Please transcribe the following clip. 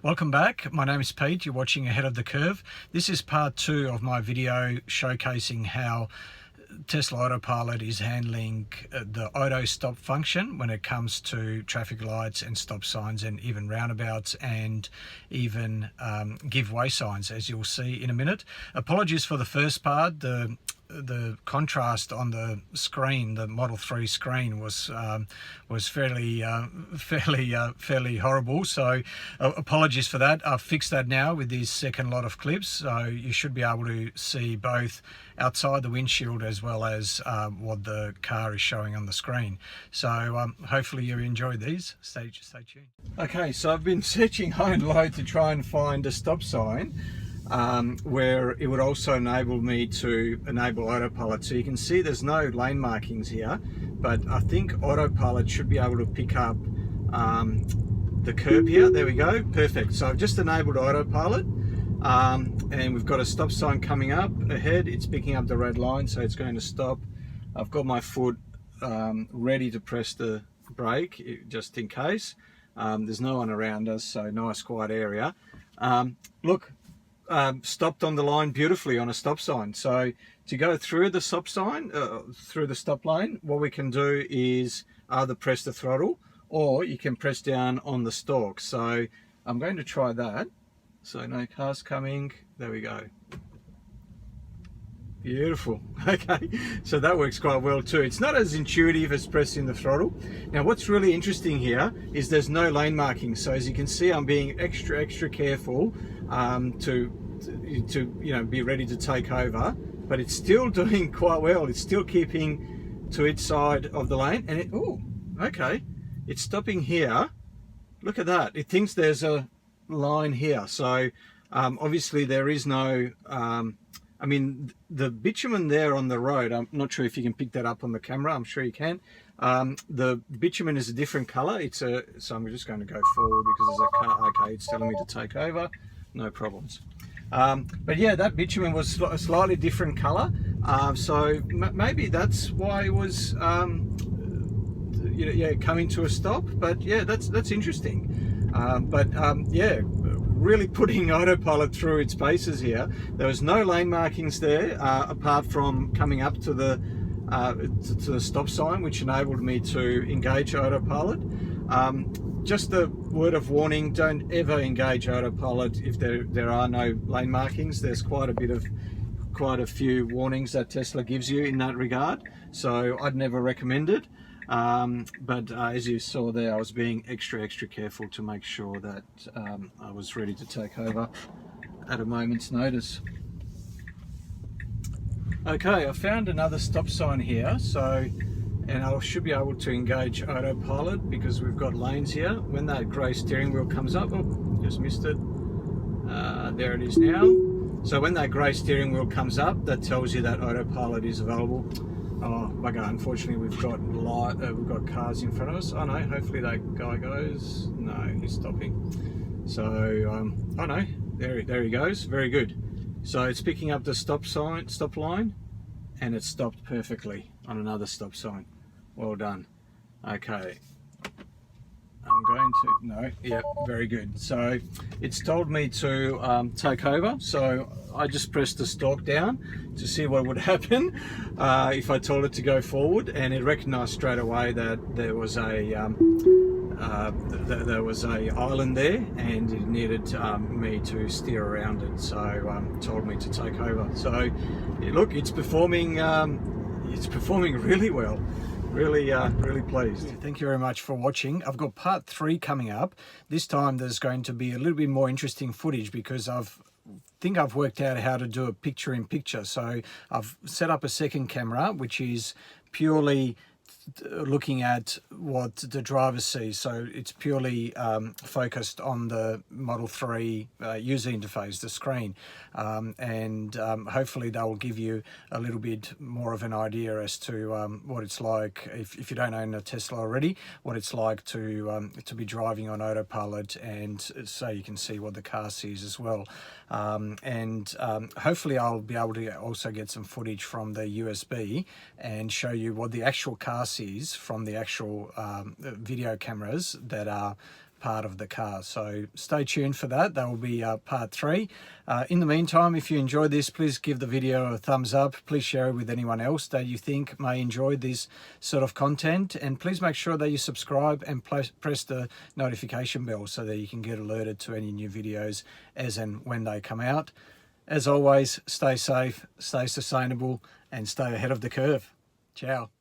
Welcome back. My name is Pete. You're watching Ahead of the Curve. This is part 2 of my video showcasing how Tesla Autopilot is handling the AutoStop function when it comes to traffic lights and stop signs and even roundabouts and even give way signs, as you'll see in a minute. Apologies for the first part. The contrast on the screen, the Model 3 screen, was fairly horrible. So apologies for that. I've fixed that now with this second lot of clips, so you should be able to see both outside the windshield as well as what the car is showing on the screen. So hopefully you enjoy these. Stay tuned. Okay, so I've been searching high and low to try and find a stop sign where it would also enable me to enable Autopilot. So you can see there's no lane markings here, but I think Autopilot should be able to pick up the curb here. There we go, perfect. So I've just enabled Autopilot and we've got a stop sign coming up ahead. It's picking up the red line, so it's going to stop. I've got my foot ready to press the brake just in case. There's no one around us, so nice quiet area. Look, stopped on the line beautifully on a stop sign. So to go through the stop sign, through the stop lane, what we can do is either press the throttle or you can press down on the stalk. So I'm going to try that. So no cars coming. There we go. Beautiful. Okay, so that works quite well too. It's not as intuitive as pressing the throttle. Now what's really interesting here is there's no lane markings. So as you can see, I'm being extra careful to be ready to take over, but it's still doing quite well. It's still keeping to its side of the lane, and okay, it's stopping here. Look at that. It thinks there's a line here. So obviously there is no I mean, the bitumen there on the road, I'm not sure if you can pick that up on the camera. I'm sure you can. The bitumen is a different color. So I'm just going to go forward because there's a car. Okay, it's telling me to take over. No problems. But yeah, that bitumen was a slightly different color. So maybe that's why it was coming to a stop. But yeah, that's interesting. Yeah, really putting Autopilot through its paces here. There was no lane markings there apart from coming up to the stop sign, which enabled me to engage Autopilot. Just a word of warning, don't ever engage Autopilot if there are no lane markings. There's quite a few warnings that Tesla gives you in that regard, so I'd never recommend it. But as you saw there, I was being extra careful to make sure that I was ready to take over at a moment's notice. Okay, I found another stop sign here, and I should be able to engage Autopilot because we've got lanes here. When that grey steering wheel comes up, just missed it. There it is now. So when that grey steering wheel comes up, that tells you that Autopilot is available. Oh bugger, unfortunately we've got cars in front of us. Oh no, hopefully that guy goes. No, he's stopping. So oh no, there he goes. Very good. So it's picking up the stop line, and it stopped perfectly on another stop sign. Well done. Okay, I'm going to, no, yeah, very good. So it's told me to take over, so I just pressed the stalk down to see what would happen if I told it to go forward, and it recognized straight away that there was a island there and it needed me to steer around it, so told me to take over. So look, it's performing really well. Really pleased. Thank you very much for watching. I've got part 3 coming up. This time there's going to be a little bit more interesting footage because I've worked out how to do a picture-in-picture. So I've set up a second camera which is purely looking at what the driver sees, so it's purely focused on the Model 3 user interface, the screen, and hopefully that will give you a little bit more of an idea as to what it's like, if you don't own a Tesla already, what it's like to be driving on Autopilot, and so you can see what the car sees as well. Hopefully I'll be able to also get some footage from the USB and show you what the actual car sees is from the actual video cameras that are part of the car. So stay tuned for that. That will be part 3. In the meantime, if you enjoyed this, please give the video a thumbs up. Please share it with anyone else that you think may enjoy this sort of content, and please make sure that you subscribe and press the notification bell so that you can get alerted to any new videos as and when they come out. As always, stay safe, stay sustainable, and stay ahead of the curve. Ciao.